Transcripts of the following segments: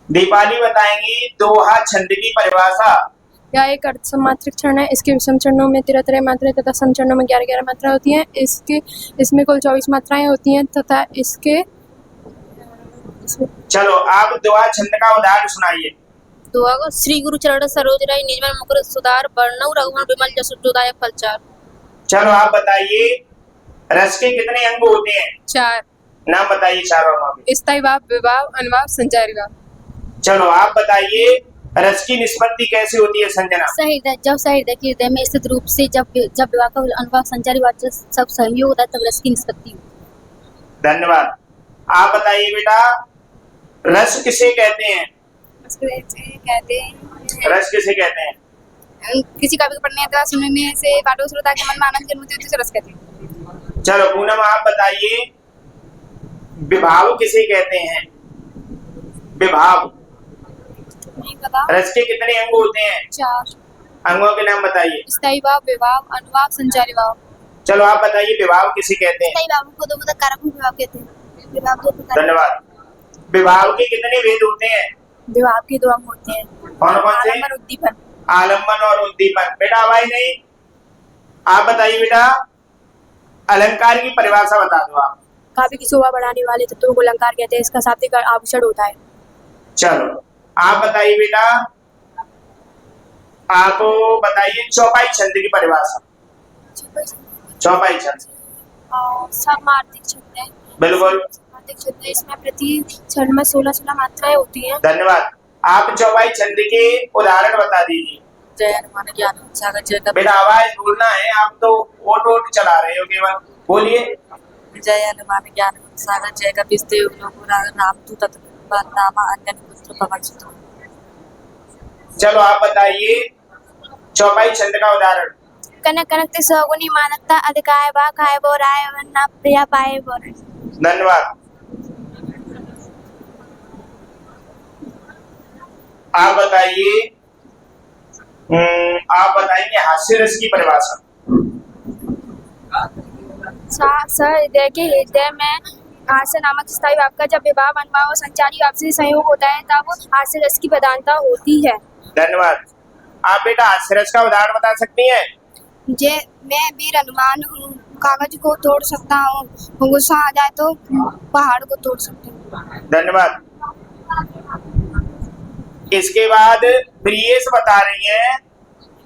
दीपाली बताएंगी दोहा छंद की परिभाषा। यह एक अर्ध समात्रिक क्षण है। इसके विषम चरणों में 13 मात्राएं तथा सम चरणों में 11 मात्राएं होती हैं। इसमें कुल 24 मात्राएं होती हैं तथा इसके चलो आप दोहा छंद का उदाहरण सुनाइए। दोहा को श्री गुरु चरण सरोज रही निजमन मुकुर सुधार वर्णव रघुवन विमल जसु जोदायक फलचार। चलो आप बताइए रस के कितने अंग होते हैं? 4। नाम बताइए चारों अंगों के। स्थायी भाव, विभाव, अनुभाव, संचारी भाव। चलो आप बताइए रस की निष्पत्ति कैसे होती है? संजना। सहृदय जब सहृदय के हृदय में स्थित रूप से जब विवाह का अनुभव संचारी वाच्य सब सहयोग होता है तब रस की निष्पत्ति होती है। धन्यवाद। आप बताइए बेटा रस किसे कहते हैं? रस किसे कहते हैं? किसी काव्य को पढ़ने अथवा सुनने से पाठक श्रोता के मन में आनंद की अनुभूति होती है, रस कहते हैं। चलो पूनम आप बताइए विभाव किसे कहते हैं? विभाव। नहीं पता। रस के कितने अंग होते हैं? 4। अंगों के नाम बताइए। स्थायी भाव, विभाव, अनुभाव, संचारी भाव। चलो आप बताइए विभाव किसे कहते हैं? स्थायी भाव को दो पदक कारक विभाव कहते हैं। विभाव दो प्रकार। धन्यवाद। विभाव के कितने भेद होते हैं? विभाव के 2 अंग होते हैं। कौन कौन से? आलम्बन, उद्दीपन। आलम्बन और उद्दीपन। बेटा आवाज नहीं। आप बताइए बेटा अलंकार की परिभाषा बता दो आप। काव्य की शोभा बढ़ाने वाले तत्वों को अलंकार कहते हैं। इसका शाब्दिक आभूषण होता है। चलो आप बताइए बेटा आपको बताइए चौपाई छंद की परिभाषा। चौपाई छंद समार्थिक छंद है। बिल्कुल समार्थिक छंद है। इसमें प्रति छंद में 16 मात्राएं होती हैं। धन्यवाद। आप चौपाई छंद के उदाहरण बता दीजिए। जय हनुमान ज्ञान सागर जय कपीस। बेटा आवाज बोलना है, आप तो ओट चला रहे हो केवल, बोलिए। जय हनुमान ज्ञान सागर जय कपीस देव लोक नाम तू तत्नामा अन्य पुत्र पवन सुत। चलो आप बताइए चौपाई छंद का उदाहरण। कनक कनकते सौगुनी मानकता अधिकाय बा काय बो राय वन्ना प्रिया पाए बो। धन्यवाद। आप बताइए हास्य रस की परिभाषा। सहृदय के हृदय में हास्य नामक स्थायी भाव का जब विभाव, अनुभाव और संचारी भाव से संयोग होता है तब हास्य रस की प्रधानता होती है। धन्यवाद। आप बेटा हास्य रस का उदाहरण बता सकती हैं? मैं वीर हनुमान हूँ, कागज को तोड़ सकता हूँ, गुस्सा आ जाए तो पहाड़ को तोड़ सकता हूँ। धन्यवाद। इसके बाद प्रियेश बता रही हैं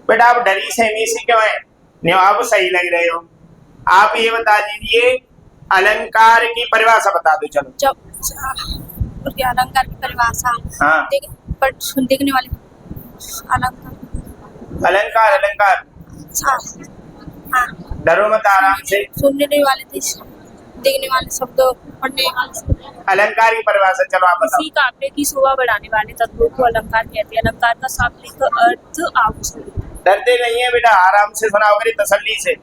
बेटा आप डरी सहमी सी क्यों है? नहीं आप सही लग रहे हो। आप ये बता दीजिए अलंकार की परिभाषा बता दो। चलो अलंकार की परिभाषा। हाँ देखने वाले अलंकार अलंकार डरो मत आराम से। सुनने वाले देखने वाले शब्द पढ़ने वाले। अलंकार की परिभाषा चलो आप बताओ। किसी काव्य की शोभा बढ़ाने वाले तत्वों को अलंकार कहते हैं। अलंकार का शाब्दिक अर्थ आभूषण। डरते नहीं है बेटा, आराम से सुनाओ करिए तसल्ली से।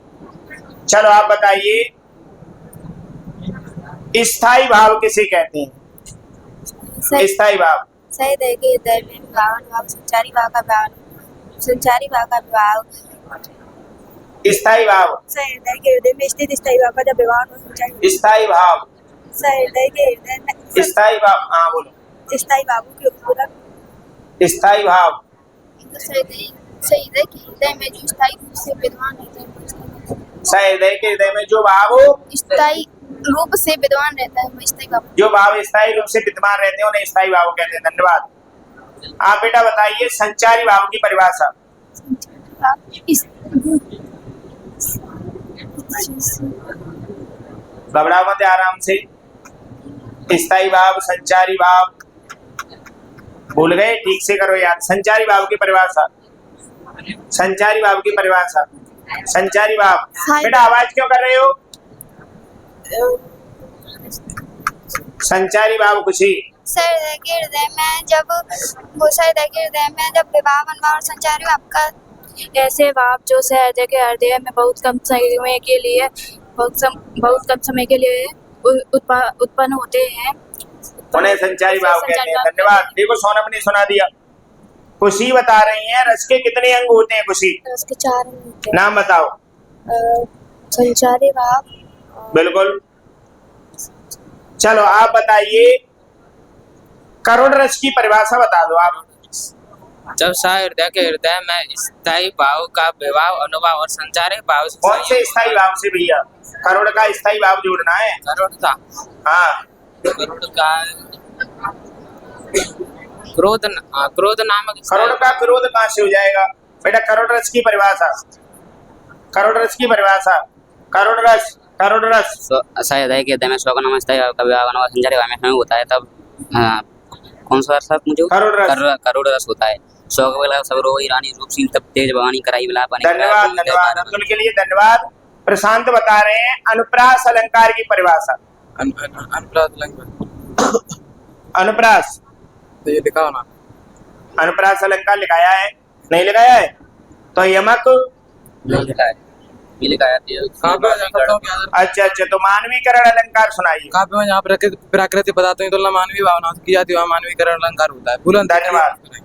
चलो आप बताइए स्थायी भाव किसे कहते हैं? स्थायी भाव। सहृदय के हृदय में विभाव, अनुभाव, संचारी भाव का विभाव, संचारी भाव का विभाव। स्थायी भाव। सहृदय के हृदय में स्थित स्थायी भाव का जब विभाव और संचारी। स्थायी भाव। सहृदय के हृदय में स्थायी भाव। हाँ बोलो। स्थायी भावों के उपलब्ध। स्थायी भाव। सहृदय के हृदय में जो स्थायी रूप से विद्वान रहता है। सहृदय के हृदय में जो भाव स्थायी रूप से विद्वान रहता है वो स्थायी भाव। जो भाव स्थायी रूप से विद्यमान रहते हैं उन्हें स्थायी भाव कहते हैं। धन्यवाद। आप बेटा बताइए संचारी भाव की परिभाषा। घबराओ मत, आराम से। स्थायी भाव, संचारी भाव भूल गए? ठीक से करो याद। संचारी भाव की परिभाषा। संचारी भाव की परिभाषा। संचारी भाव। बेटा आवाज क्यों कर रहे हो? संचारी भाव खुशी। सहृदय के हृदय में जब विभाव, अनुभाव और संचारी भाव का ऐसे भाव जो सहृदय के हृदय में बहुत कम समय के लिए उत्पन्न होते हैं उन्हें संचारी भाव कहते हैं। धन्यवाद। देखो सोनम ने सुना दिया। खुशी बता रही हैं रस के कितने अंग होते हैं? खुशी रस के 4 अंग होते हैं। नाम बताओ। संचारी भाव। बिल्कुल। चलो आप बताइए करोड़ रस की परिभाषा बता दो आप। जब हृदय के हृदय में स्थायी भाव का विभाव अनुभव और संचार भाव से कौन से स्थायी भाव से भैया? करोड़ का स्थायी भाव जोड़ना है। करोड़ का हाँ, करोड़ का क्रोध नामक करोड़ का क्रोध कहाँ से हो जाएगा बेटा? करोड़ रस की परिभाषा, करोड़ रस की परिभाषा, करोड़ रस, करोड़ रस। ऐसा हृदय के हृदय में स्व का नाम स्थायी भाव का विभाव अनुभव संचार भाव में समय होता है तब कौन सा रस मुझे? करोड़ रस। करोड़ रस होता है। स्व का सब रोही रानी रूपसीन तब तेज भवानी कराई विलाप। धन्यवाद, धन्यवाद अब्दुल के लिए धन्यवाद। प्रशांत बता रहे हैं अनुप्रास अलंकार की परिभाषा। अनुप्रास अलंकार, अनुप्रास तो ये लिखा हो ना? अनुप्रास अलंकार लिखाया है? नहीं लिखाया है तो यमक लिखा है, ये लिखा है। अच्छा अच्छा, तो मानवीकरण अलंकार सुनाइए। काव्य में जहाँ प्राकृतिक पदार्थों की तुलना मानवीय भावना की जाती है वहाँ मानवीकरण अलंकार होता है। बुलंद। धन्यवाद।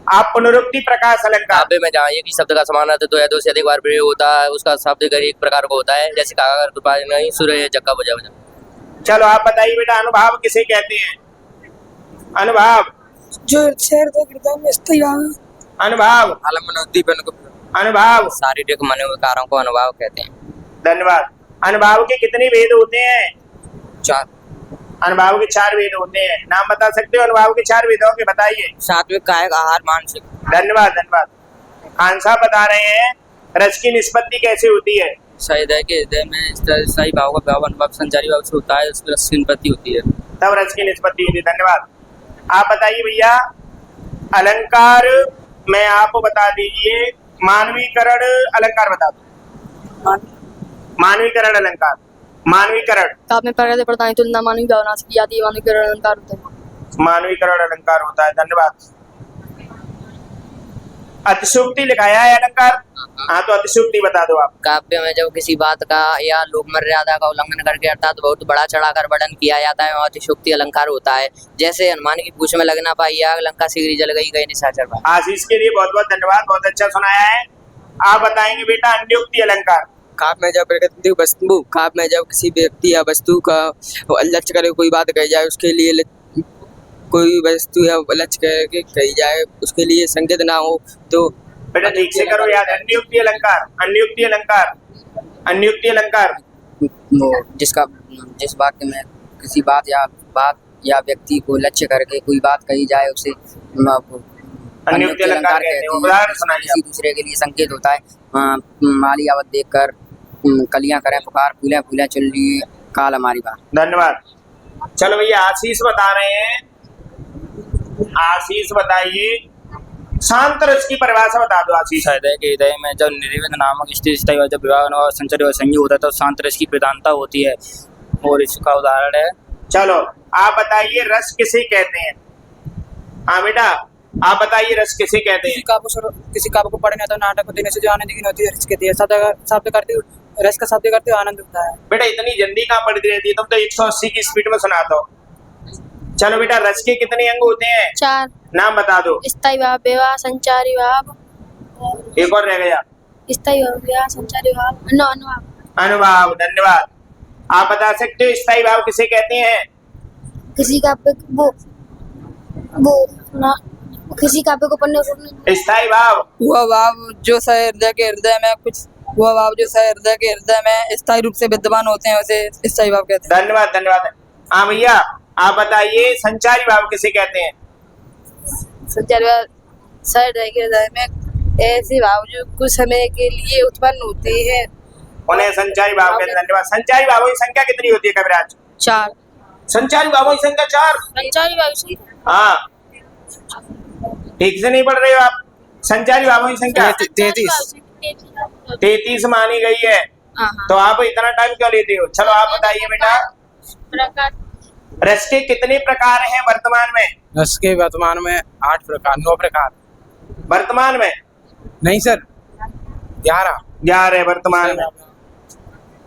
आप पुनरुक्ति प्रकाश अलंकार। काव्य में जहाँ एक ही शब्द का समान अर्थ दो या दो से अधिक बार प्रयोग होता है उसका शब्द कर एक प्रकार का होता है, जैसे काका कृपा नहीं सूर्य जक्का बजा बजा। चलो आप बताइए बेटा, अनुभाव किसे कहते हैं? अनुभाव, जो हृदय में स्थायी भाव। अनुभाव, मनोद्दीपन को अनुभाव। शारीरिक मनोविकारों को अनुभाव कहते हैं। धन्यवाद। अनुभाव के कितने भेद होते हैं? 4। अनुभाव के 4 भेद होते हैं। नाम बता सकते हो अनुभाव के 4 भेदों के? बताइए। सात्विक, कायिक, आहार, मानसिक। धन्यवाद, धन्यवाद। खान साहब बता रहे हैं रस की निष्पत्ति कैसे होती है? हृदय के हृदय में स्थायी भाव का विभाव अनुभव संचारी भाव से होता है, उसमें रस की निष्पत्ति होती है, तब रस की निष्पत्ति होती है। धन्यवाद। आप बताइए भैया, अलंकार में आप बता दीजिए, मानवीकरण अलंकार बता दो। मानवीकरण अलंकार, मानवीकरण। काव्य में प्रकृति प्रधान तुलना मानवीय भावना से की जाती है, मानवीकरण अलंकार होता है। मानवीकरण अलंकार होता है। धन्यवाद। अतिशयोक्ति लिखाया है अलंकार? हाँ, तो अतिशयोक्ति बता दो आप। काव्य में जब किसी बात का या लोक मर्यादा का उल्लंघन करके अर्थात बहुत बड़ा चढ़ाकर वर्णन किया जाता है वह अतिशयोक्ति अलंकार होता है। जैसे हनुमान की पूंछ में लगना पाई आग, लंका शीघ्र जल गई, गए निशाचर भाग। आशीष के लिए बहुत बहुत धन्यवाद, बहुत अच्छा सुनाया है। आप बताएंगे बेटा अन्योक्ति अलंकार। काव्य में जब प्राकृतिक वस्तु, काव्य में जब किसी व्यक्ति या वस्तु का लक्ष्य करे कोई बात कही जाए, उसके लिए कोई वस्तु या लक्ष्य करके कही जाए उसके लिए संकेत ना हो तो बेटा ठीक से करो याद। अन्योक्ति अलंकार, अन्योक्ति अलंकार, अन्योक्ति अलंकार। जिस वाक्य में किसी बात या व्यक्ति को लक्ष्य करके कोई बात कही जाए उसे अन्योक्ति अलंकार कहते हैं। उदाहरण सुनाइए। किसी दूसरे के लिए संकेत होता है। माली आवत देखकर कलियां करें पुकार, फूलें फूलें चल रही काल हमारी बात। धन्यवाद। चलो भैया, आशीष बता रहे हैं। आशीष बताइए, शांत रस की परिभाषा बता दो आशीष। हृदय के हृदय में जब निर्विध नामक स्थिति स्थायी जब विवाह और संचय और संयोग होता है तो शांत रस की प्रधानता होती है और इसका उदाहरण है। चलो आप बताइए, रस किसे कहते हैं? हाँ बेटा, आप बताइए रस किसे कहते हैं? किसी काव्य को पढ़ने तो नाटक को देने से जो आनंद होती है रस कहती है। शब्द करते रस का शब्द करते आनंद होता है। बेटा इतनी जल्दी कहाँ पढ़ती रहती है, तुम तो 180 की स्पीड में सुनाते हो। चलो बेटा, रस के कितने अंग होते हैं? 4। नाम बता दो। स्थायी भाव, विवाह, संचारी भाव, एक और रह गया। स्थायी भाव, विवाह, संचारी भाव, अनुभाव। अनुभाव। धन्यवाद। आप बता सकते हो स्थायी भाव किसे कहते हैं? किसी काव्य किसी काव्य को पढ़ने को स्थायी भाव वह भाव जो हृदय के हृदय में कुछ वह भाव जो हृदय के हृदय में स्थायी रूप से विद्यमान होते हैं उसे स्थायी भाव कहते हैं। धन्यवाद, धन्यवाद। हाँ भैया, आप बताइए संचारी भाव किसे कहते हैं? संचारी भाव हृदय के हृदय में ऐसे भाव जो कुछ समय के लिए उत्पन्न होते हैं उन्हें संचारी भाव कहते हैं। धन्यवाद। संचारी भावों की संख्या कितनी होती है कविराज? 4। संचारी भावों की संख्या 4। संचारी भाव की हाँ, ठीक से नहीं पढ़ रहे हो आप। संचारी भावों की संख्या 33 मानी गई है। तो आप इतना टाइम क्यों लेते हो? चलो आप बताइए बेटा, रस के कितने प्रकार हैं वर्तमान में? रस के वर्तमान में 8 प्रकार, 9 प्रकार। वर्तमान में नहीं सर, 11 वर्तमान में।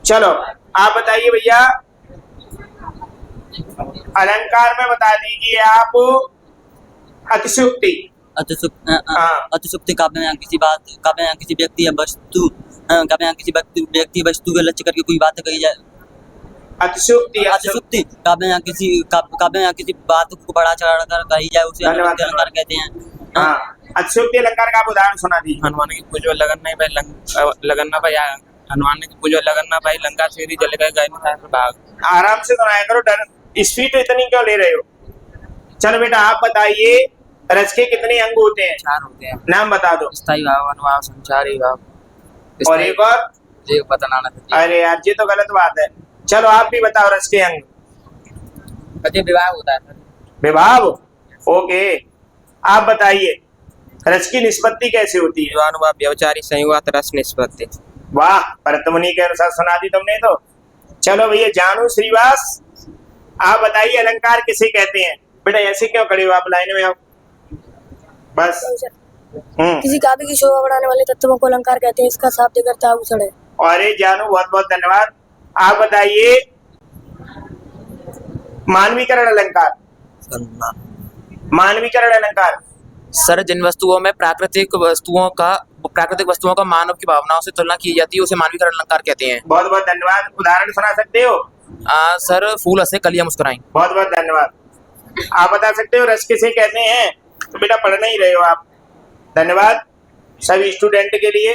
चलो आप बताइए भैया, अलंकार में बता दीजिए आप अतिशयोक्ति। अतिशयोक्ति काव्य में किसी व्यक्ति या वस्तु काव्य में किसी व्यक्ति वस्तु के लक्ष्य करके कोई बात कही जाए अतिशयोक्ति अतिशयोक्ति काव्य या किसी बात को बड़ा चढ़ा कर कही जाए उसे धन्यवाद, अतिशयोक्ति अलंकार कहते हैं। हाँ, अतिशयोक्ति अलंकार का आप उदाहरण सुना दीजिए। हनुमान की पूजो लगन नहीं भाई लगन ना भाई हनुमान की पूजो लगन ना भाई लंका से जल गए गए नहीं भाग। आराम से सुनाया करो, डर स्पीड इतनी क्यों ले रहे हो? चलो बेटा आप बताइए, रस के कितने अंग होते हैं? 4 होते हैं। नाम बता दो। स्थायी भाव, अनुभाव, संचारी भाव। और एक और? ये बताना था। अरे यार ये तो गलत बात है। चलो आप भी बताओ रस के अंग। ये विवाह होता है सर। विभाव, ओके। आप बताइए रस की निष्पत्ति कैसे होती है? अनुभाव व्यवचारी संयुक्त रस निष्पत्ति। वाह, परतमुनि के अनुसार सुना दी तुमने तो। चलो भैया जानू श्रीवास, आप बताइए अलंकार किसे कहते हैं? बेटा ऐसे क्यों खड़े हो आप, लाइन में आओ बस। किसी काव्य की शोभा बढ़ाने वाले तत्वों को अलंकार कहते हैं। इसका शाब्दिक अर्थ आभूषण है। अरे जानू बहुत बहुत धन्यवाद। आप बताइए मानवीकरण अलंकार। मानवीकरण अलंकार सर, जिन वस्तुओं में प्राकृतिक वस्तुओं का मानव की भावनाओं से तुलना की जाती है उसे मानवीकरण अलंकार कहते हैं। बहुत बहुत धन्यवाद। उदाहरण सुना सकते हो? सर, फूल हंसे कलियां मुस्कुराई। बहुत बहुत धन्यवाद। आप बता सकते हो रस किसे कहते हैं? तो बेटा पढ़ नहीं रहे हो आप। धन्यवाद सभी स्टूडेंट के लिए।